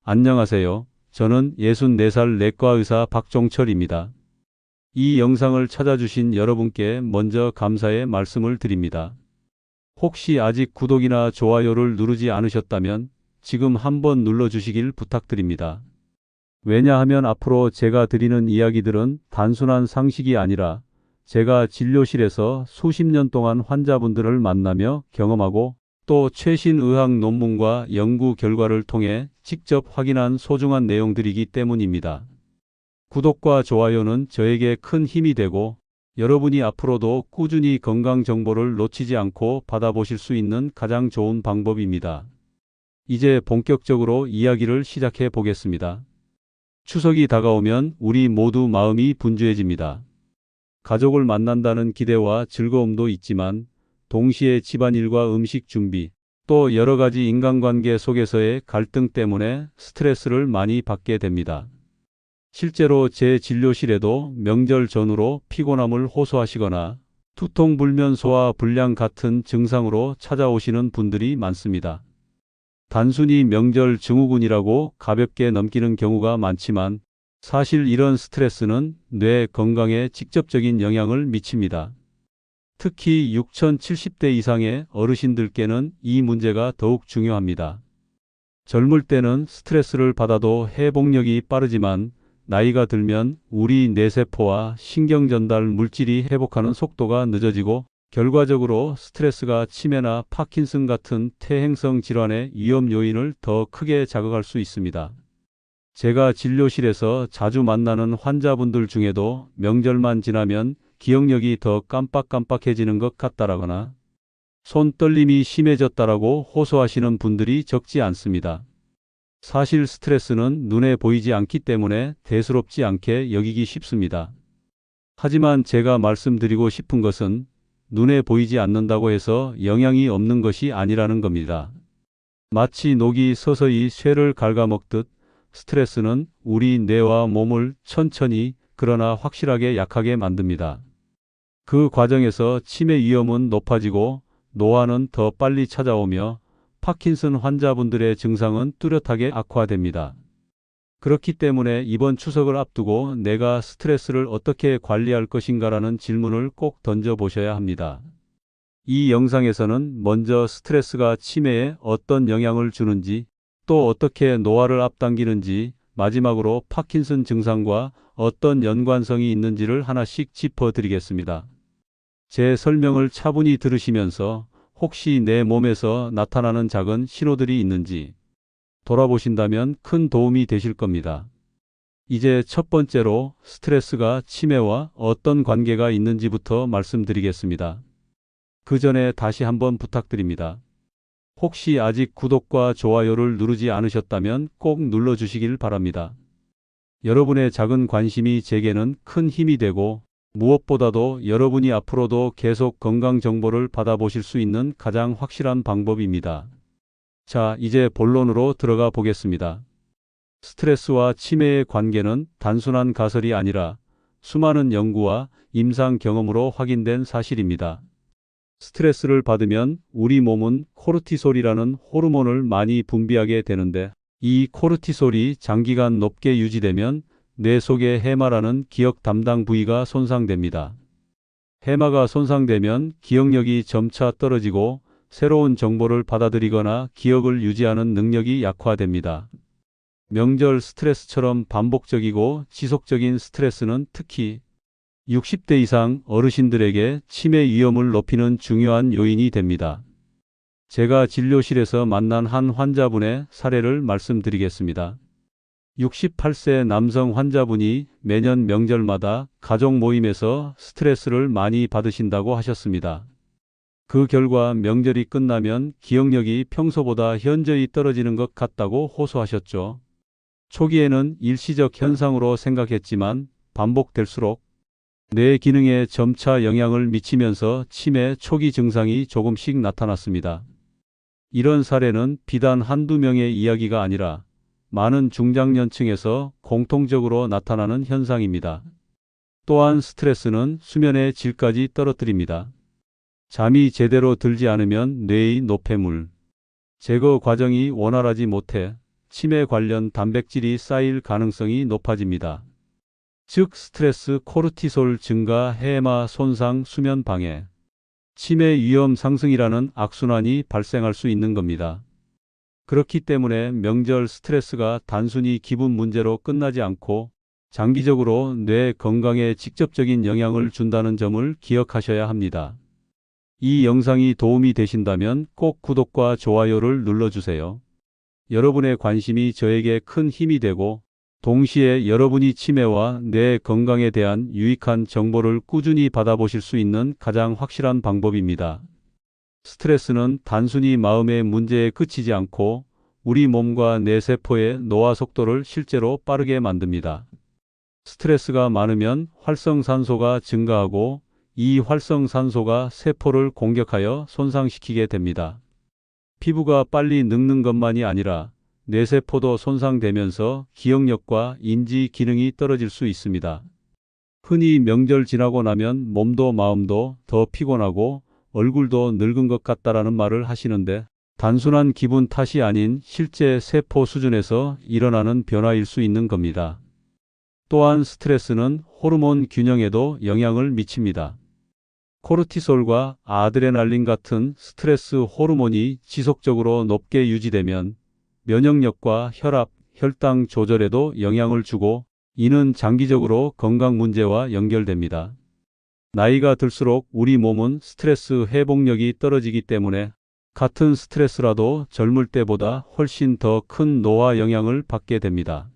안녕하세요. 저는 64살 내과의사 박종철입니다. 이 영상을 찾아주신 여러분께 먼저 감사의 말씀을 드립니다. 혹시 아직 구독이나 좋아요를 누르지 않으셨다면 지금 한번 눌러주시길 부탁드립니다. 왜냐하면 앞으로 제가 드리는 이야기들은 단순한 상식이 아니라 제가 진료실에서 수십 년 동안 환자분들을 만나며 경험하고 또 최신 의학 논문과 연구 결과를 통해 직접 확인한 소중한 내용들이기 때문입니다. 구독과 좋아요는 저에게 큰 힘이 되고 여러분이 앞으로도 꾸준히 건강 정보를 놓치지 않고 받아보실 수 있는 가장 좋은 방법입니다. 이제 본격적으로 이야기를 시작해 보겠습니다. 추석이 다가오면 우리 모두 마음이 분주해집니다. 가족을 만난다는 기대와 즐거움도 있지만 동시에 집안일과 음식 준비, 또 여러 가지 인간관계 속에서의 갈등 때문에 스트레스를 많이 받게 됩니다. 실제로 제 진료실에도 명절 전후로 피곤함을 호소하시거나 두통, 불면, 소화 불량 같은 증상으로 찾아오시는 분들이 많습니다. 단순히 명절 증후군이라고 가볍게 넘기는 경우가 많지만 사실 이런 스트레스는 뇌 건강에 직접적인 영향을 미칩니다. 특히 6070대 이상의 어르신들께는 이 문제가 더욱 중요합니다. 젊을 때는 스트레스를 받아도 회복력이 빠르지만 나이가 들면 우리 뇌세포와 신경전달 물질이 회복하는 속도가 늦어지고 결과적으로 스트레스가 치매나 파킨슨 같은 퇴행성 질환의 위험 요인을 더 크게 자극할 수 있습니다. 제가 진료실에서 자주 만나는 환자분들 중에도 명절만 지나면 기억력이 더 깜빡깜빡해지는 것 같다라거나 손떨림이 심해졌다라고 호소하시는 분들이 적지 않습니다. 사실 스트레스는 눈에 보이지 않기 때문에 대수롭지 않게 여기기 쉽습니다. 하지만 제가 말씀드리고 싶은 것은 눈에 보이지 않는다고 해서 영향이 없는 것이 아니라는 겁니다. 마치 녹이 서서히 쇠를 갉아먹듯 스트레스는 우리 뇌와 몸을 천천히 그러나 확실하게 약하게 만듭니다. 그 과정에서 치매 위험은 높아지고 노화는 더 빨리 찾아오며 파킨슨 환자분들의 증상은 뚜렷하게 악화됩니다. 그렇기 때문에 이번 추석을 앞두고 내가 스트레스를 어떻게 관리할 것인가라는 질문을 꼭 던져보셔야 합니다. 이 영상에서는 먼저 스트레스가 치매에 어떤 영향을 주는지, 또 어떻게 노화를 앞당기는지, 마지막으로 파킨슨 증상과 어떤 연관성이 있는지를 하나씩 짚어드리겠습니다. 제 설명을 차분히 들으시면서 혹시 내 몸에서 나타나는 작은 신호들이 있는지 돌아보신다면 큰 도움이 되실 겁니다. 이제 첫 번째로 스트레스가 치매와 어떤 관계가 있는지부터 말씀드리겠습니다. 그 전에 다시 한번 부탁드립니다. 혹시 아직 구독과 좋아요를 누르지 않으셨다면 꼭 눌러주시길 바랍니다. 여러분의 작은 관심이 제게는 큰 힘이 되고 무엇보다도 여러분이 앞으로도 계속 건강 정보를 받아보실 수 있는 가장 확실한 방법입니다. 자, 이제 본론으로 들어가 보겠습니다. 스트레스와 치매의 관계는 단순한 가설이 아니라 수많은 연구와 임상 경험으로 확인된 사실입니다. 스트레스를 받으면 우리 몸은 코르티솔이라는 호르몬을 많이 분비하게 되는데 이 코르티솔이 장기간 높게 유지되면 뇌 속의 해마라는 기억 담당 부위가 손상됩니다. 해마가 손상되면 기억력이 점차 떨어지고 새로운 정보를 받아들이거나 기억을 유지하는 능력이 약화됩니다. 명절 스트레스처럼 반복적이고 지속적인 스트레스는 특히 60대 이상 어르신들에게 치매 위험을 높이는 중요한 요인이 됩니다. 제가 진료실에서 만난 한 환자분의 사례를 말씀드리겠습니다. 68세 남성 환자분이 매년 명절마다 가족 모임에서 스트레스를 많이 받으신다고 하셨습니다. 그 결과 명절이 끝나면 기억력이 평소보다 현저히 떨어지는 것 같다고 호소하셨죠. 초기에는 일시적 현상으로 생각했지만 반복될수록 뇌 기능에 점차 영향을 미치면서 치매 초기 증상이 조금씩 나타났습니다. 이런 사례는 비단 한두 명의 이야기가 아니라 많은 중장년층에서 공통적으로 나타나는 현상입니다. 또한 스트레스는 수면의 질까지 떨어뜨립니다. 잠이 제대로 들지 않으면 뇌의 노폐물 제거 과정이 원활하지 못해 치매 관련 단백질이 쌓일 가능성이 높아집니다. 즉 스트레스, 코르티솔 증가, 해마 손상, 수면 방해, 치매 위험 상승이라는 악순환이 발생할 수 있는 겁니다. 그렇기 때문에 명절 스트레스가 단순히 기분 문제로 끝나지 않고 장기적으로 뇌 건강에 직접적인 영향을 준다는 점을 기억하셔야 합니다. 이 영상이 도움이 되신다면 꼭 구독과 좋아요를 눌러주세요. 여러분의 관심이 저에게 큰 힘이 되고 동시에 여러분이 치매와 뇌 건강에 대한 유익한 정보를 꾸준히 받아보실 수 있는 가장 확실한 방법입니다. 스트레스는 단순히 마음의 문제에 그치지 않고 우리 몸과 뇌 세포의 노화 속도를 실제로 빠르게 만듭니다. 스트레스가 많으면 활성산소가 증가하고 이 활성산소가 세포를 공격하여 손상시키게 됩니다. 피부가 빨리 늙는 것만이 아니라 뇌세포도 손상되면서 기억력과 인지 기능이 떨어질 수 있습니다. 흔히 명절 지나고 나면 몸도 마음도 더 피곤하고 얼굴도 늙은 것 같다라는 말을 하시는데 단순한 기분 탓이 아닌 실제 세포 수준에서 일어나는 변화일 수 있는 겁니다. 또한 스트레스는 호르몬 균형에도 영향을 미칩니다. 코르티솔과 아드레날린 같은 스트레스 호르몬이 지속적으로 높게 유지되면 면역력과 혈압, 혈당 조절에도 영향을 주고 이는 장기적으로 건강 문제와 연결됩니다. 나이가 들수록 우리 몸은 스트레스 회복력이 떨어지기 때문에 같은 스트레스라도 젊을 때보다 훨씬 더 큰 노화 영향을 받게 됩니다.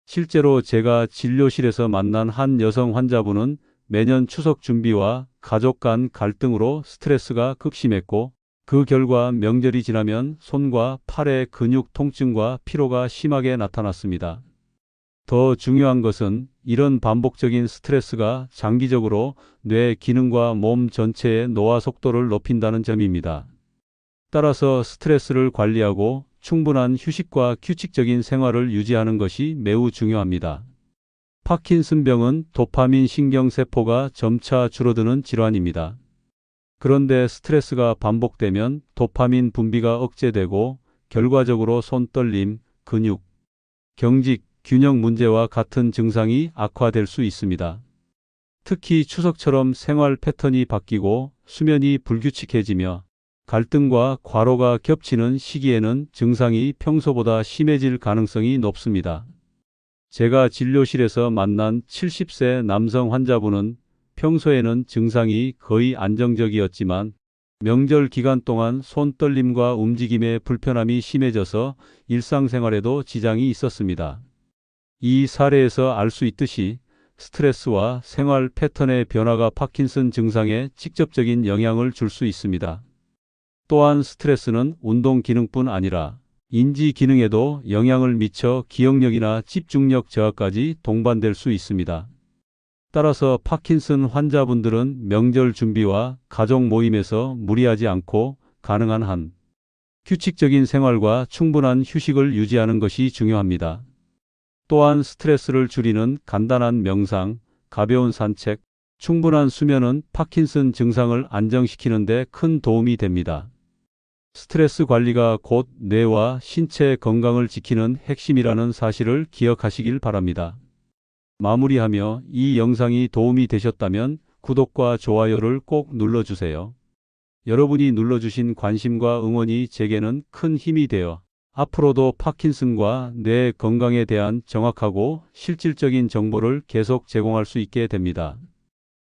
실제로 제가 진료실에서 만난 한 여성 환자분은 매년 추석 준비와 가족 간 갈등으로 스트레스가 극심했고 그 결과 명절이 지나면 손과 팔의 근육 통증과 피로가 심하게 나타났습니다. 더 중요한 것은 이런 반복적인 스트레스가 장기적으로 뇌 기능과 몸 전체의 노화 속도를 높인다는 점입니다. 따라서 스트레스를 관리하고 충분한 휴식과 규칙적인 생활을 유지하는 것이 매우 중요합니다. 파킨슨병은 도파민 신경세포가 점차 줄어드는 질환입니다. 그런데 스트레스가 반복되면 도파민 분비가 억제되고 결과적으로 손떨림, 근육, 경직, 균형 문제와 같은 증상이 악화될 수 있습니다. 특히 추석처럼 생활 패턴이 바뀌고 수면이 불규칙해지며 갈등과 과로가 겹치는 시기에는 증상이 평소보다 심해질 가능성이 높습니다. 제가 진료실에서 만난 70세 남성 환자분은 평소에는 증상이 거의 안정적이었지만 명절 기간 동안 손떨림과 움직임의 불편함이 심해져서 일상생활에도 지장이 있었습니다. 이 사례에서 알 수 있듯이 스트레스와 생활 패턴의 변화가 파킨슨 증상에 직접적인 영향을 줄 수 있습니다. 또한 스트레스는 운동 기능뿐 아니라 인지 기능에도 영향을 미쳐 기억력이나 집중력 저하까지 동반될 수 있습니다. 따라서 파킨슨 환자분들은 명절 준비와 가족 모임에서 무리하지 않고 가능한 한 규칙적인 생활과 충분한 휴식을 유지하는 것이 중요합니다. 또한 스트레스를 줄이는 간단한 명상, 가벼운 산책, 충분한 수면은 파킨슨 증상을 안정시키는 데 큰 도움이 됩니다. 스트레스 관리가 곧 뇌와 신체 건강을 지키는 핵심이라는 사실을 기억하시길 바랍니다. 마무리하며 이 영상이 도움이 되셨다면 구독과 좋아요를 꼭 눌러주세요. 여러분이 눌러주신 관심과 응원이 제게는 큰 힘이 되어 앞으로도 파킨슨과 뇌 건강에 대한 정확하고 실질적인 정보를 계속 제공할 수 있게 됩니다.